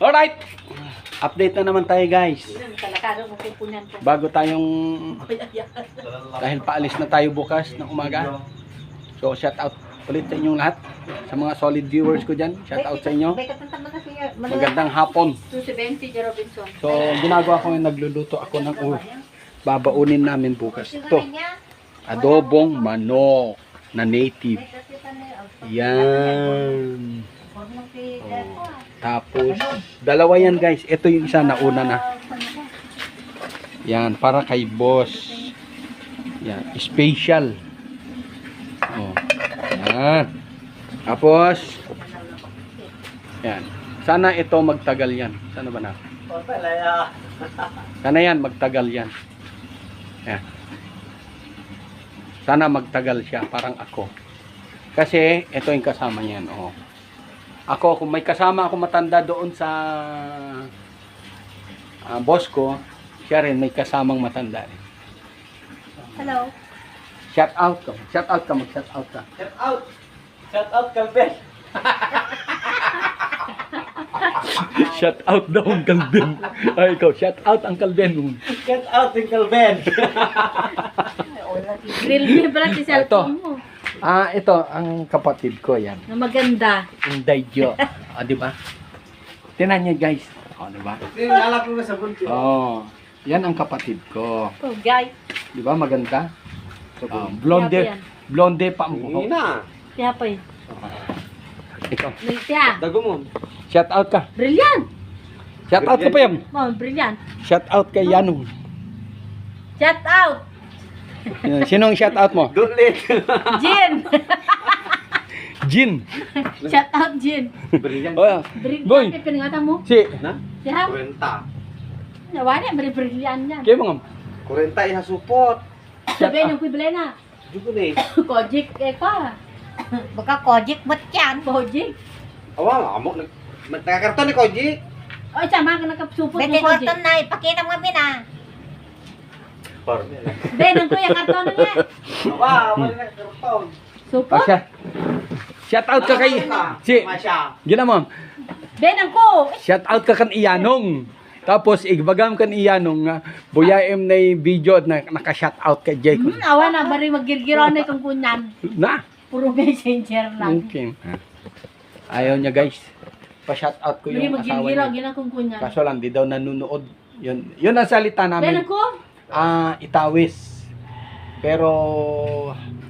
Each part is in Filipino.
Alright! Update na naman tayo guys. Bago tayong... Dahil paalis na tayo bukas ng umaga. So shout out ulit sa inyong lahat. Sa mga solid viewers ko dyan. Shout out sa inyo. Magandang hapon. So ginagawa ko yung nagluluto ako ng babaunin namin bukas. Ito. Adobong manok na native. Yan. Tapos, dalawa yan guys. Ito yung isa na una na. Yan, para kay boss. Yan, special. Oh, yan. Tapos, yan. Sana ito magtagal yan. Sana ba na? Sana yan, magtagal yan. Yan. Sana magtagal siya, parang ako. Kasi, ito yung kasama niyan. Oh. Ako, kung may kasama ako matanda doon sa boss ko, siya rin may kasamang matanda rin. Hello. Shout out ka. Shout out ka. Mag-shout out ka. Shout out. Shout out, Calvin. Shout out daw ang Calvin. Ay, ikaw. Shout out ang Calvin. Shout out, Calvin. Grill me pala si cellphone mo. Ito ang kapatid ko yan. Na maganda. Inday Jo. Di ba? Tinan niyo guys. Di ba? Nalak ko sa bunso. Yan ang kapatid ko. Oh, guys. Di ba maganda? Blonde. Blonde pa ang buhok. Na. Kaya pa yun. Ikaw. Kaya. Dago mo. Shout out ka. Brilliant. Shout out ka pa yan. Oh, brilliant. Shout out kay Yanong. Shout out. Sinong shout out mo? Dulit. Jin. Jin. Shout out Jin. Brilliant. Oh, Brilliant. boy. Pinangatan mo. Si. Na? Siya. 40. Nawala, brilliant yan. Kaya mga. 40 iha support. Sabihin yung kuibili na. Jugo ni. Kojik eh pa. Baka kojik ba't yan? Kojik. Awa, amo nagkakarton ni Koji. Oy, sama ka nakapsupot ng Bete kojik. karton na, ipakita mo kami na. Benang ko yung karton niya. Awa, wala na karton. Supot. Shout out ka kay si. Masya. Gina mo. Benang ko. Shout out ka kan Iyanong. Tapos igbagam kan Iyanong nga buyaem na video na naka-shout out kay Jay. Awa na, bari magirgiro na itong kunyan. Na. Puro messenger lang. Okay. Ayaw niya guys. Pa-shout out ko Bari yung asawa magirgiro, niya. ginakong kunyan. Kaso lang di daw nanonood. Yun ang salita namin. Benang ko. Itawis. Pero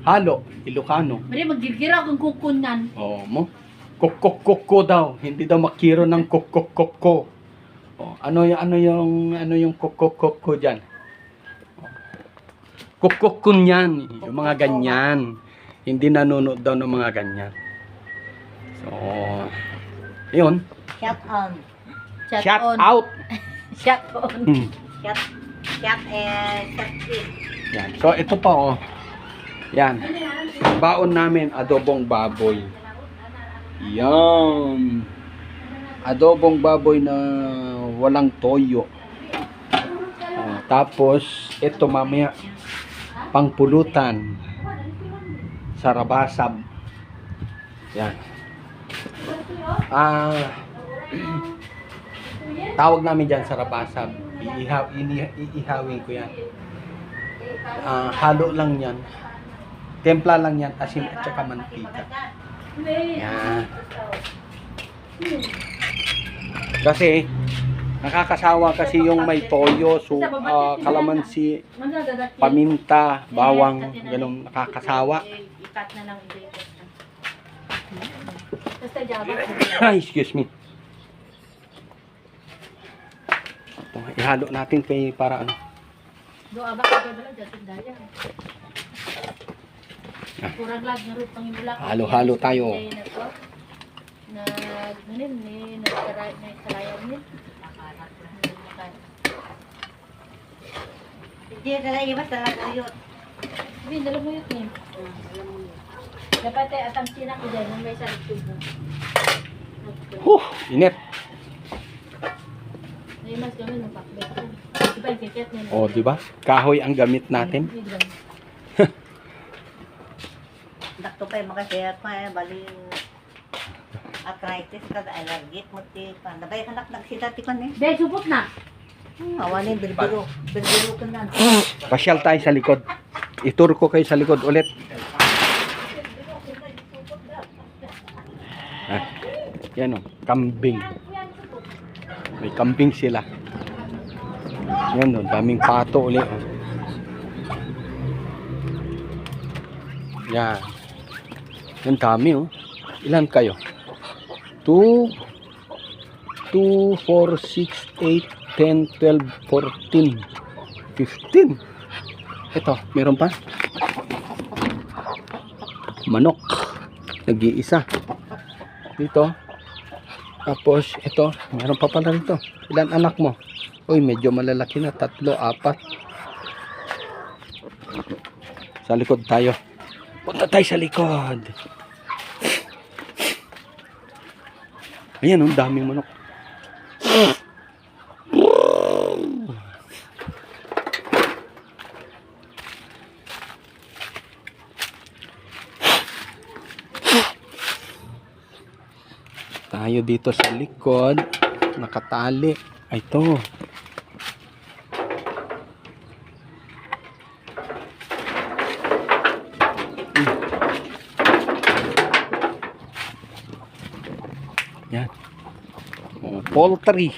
halo, Ilocano. Bari magirgiro akong kukunyan. Oh, mo. Kok daw. Hindi daw makiro ng kok. Oh, ano yung kok diyan? Kok kunyan, yung mga ganyan. Hindi nanonood daw ng mga ganyan. So, yun. Shout on. Shout on. out. Shout on. Shout in. Yan. So, ito pa oh. Yan. Baon namin, adobong baboy. Yan. Adobong baboy na walang toyo. Tapos, ito mamaya, pangpulutan. Sarabasab. Yan. Tawag namin dyan sarabasab. Iihawin ko yan. Halo lang yan. Templa lang yan, asin at saka mantika. Yan. Kasi nakakasawa kasi yung may toyo, kalamansi, paminta, bawang, ganun nakakasawa. Ikat na lang ito. Basta jaba. Ay, excuse me. Ito, ihalo natin kay para ano. Doa ba ka dala jatid daya. Kurang lag na rupang ibulak. Halo-halo tayo. Na ganin ni nagkaray na kalayan ni. Hindi na lang iba talaga yun. Bi dala mo yun ni. Dapat ay atang sina ko dyan may sa tubo. Init. Ay mas kami ng pakbet. Diba yung tiket niya? Oh, di ba? Kahoy ang gamit natin. Dakto pa yung makasiyat pa bali arthritis kada allergic mo ti panabay anak nagsita ti kan eh. Be, supot na. Awanin birbiro. Birbiro kan na. Pasyal tayo sa likod. Itur ko kayo sa likod ulit. Ah, yan o, kambing. May kambing sila. Yan o, daming pato ulit. Oh. Yan. Yan dami oh. Ilan kayo? 2, 4, 6, 8, 10, 12, 14, 15. Ito, meron pa. Manok. Nag-iisa. Dito. Tapos, ito. Meron pa pala rito. Ilan anak mo? Uy, medyo malalaki na. 3, 4. Sa likod tayo. Punta tayo sa likod. Ayan, ang daming manok. Tayo dito sa likod. Nakatali. Ay, ito. Yan. Oh, poultry.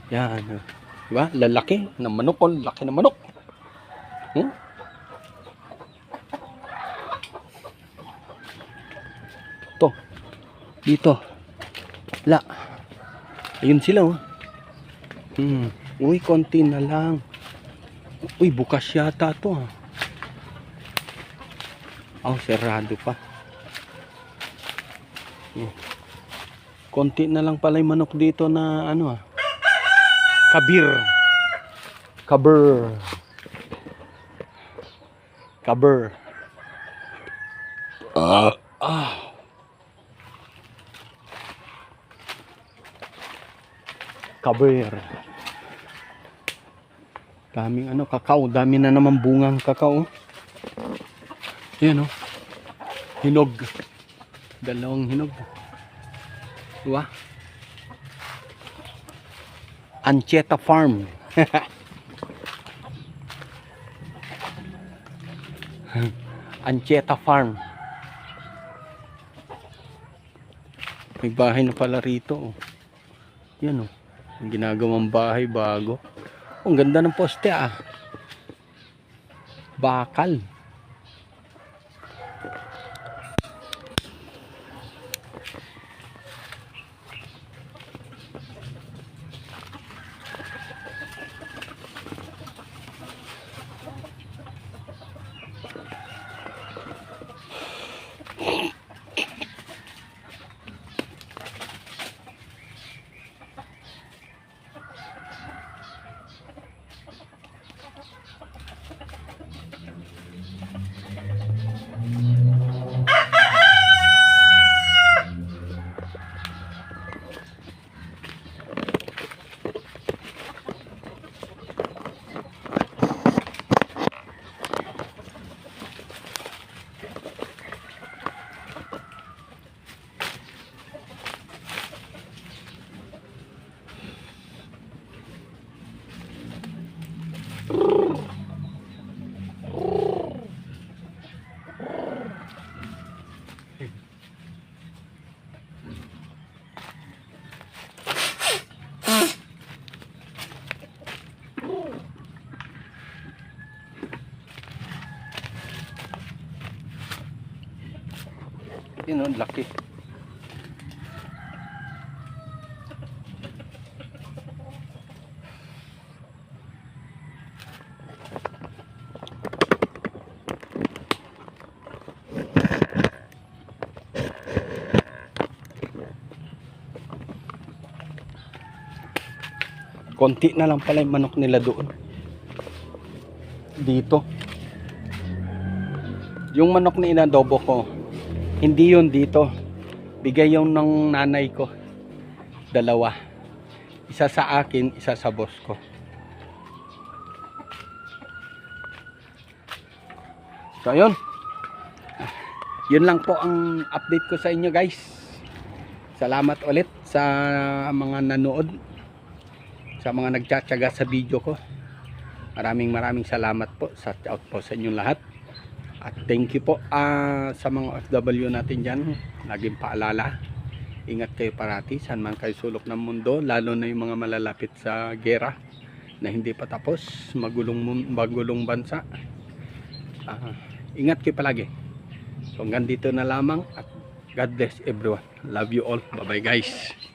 Yan. Diba? Lalaki ng manok. Oh, laki ng manok. Hmm? Ito. Dito. La. Ayun sila oh. Uy, konti na lang. Uy, bukas yata to ah. Oh, serado pa. Konti na lang pala yung manok dito na ano ah. Kabir. Kabir. Kabir. Daming ano, kakao. Dami na naman bungang kakao. Yan oh. Hinog. 2 hinog. Diba? Ancheta Farm. Ancheta Farm. May bahay na pala rito. Oh. Yan oh. Ang ginagawang bahay bago. Oh, ang ganda ng poste ah. Bakal. Yun oh, laki. Konti na lang pala yung manok nila doon. Dito. Yung manok na inadobo ko, hindi yun dito. Bigay yung ng nanay ko. 2. Isa sa akin, isa sa boss ko. So, yun. Yun lang po ang update ko sa inyo guys. Salamat ulit sa mga nanood, sa mga nagtsatsaga sa video ko. Maraming salamat po. Shout out po sa inyong lahat. At thank you po sa mga OFW natin dyan. Laging paalala, ingat kayo parati saan man kayo sulok ng mundo, lalo na yung mga malalapit sa gera na hindi pa tapos, magulong bansa. Ingat kayo palagi. So hanggang dito na lamang at God bless everyone. Love you all. Bye bye guys.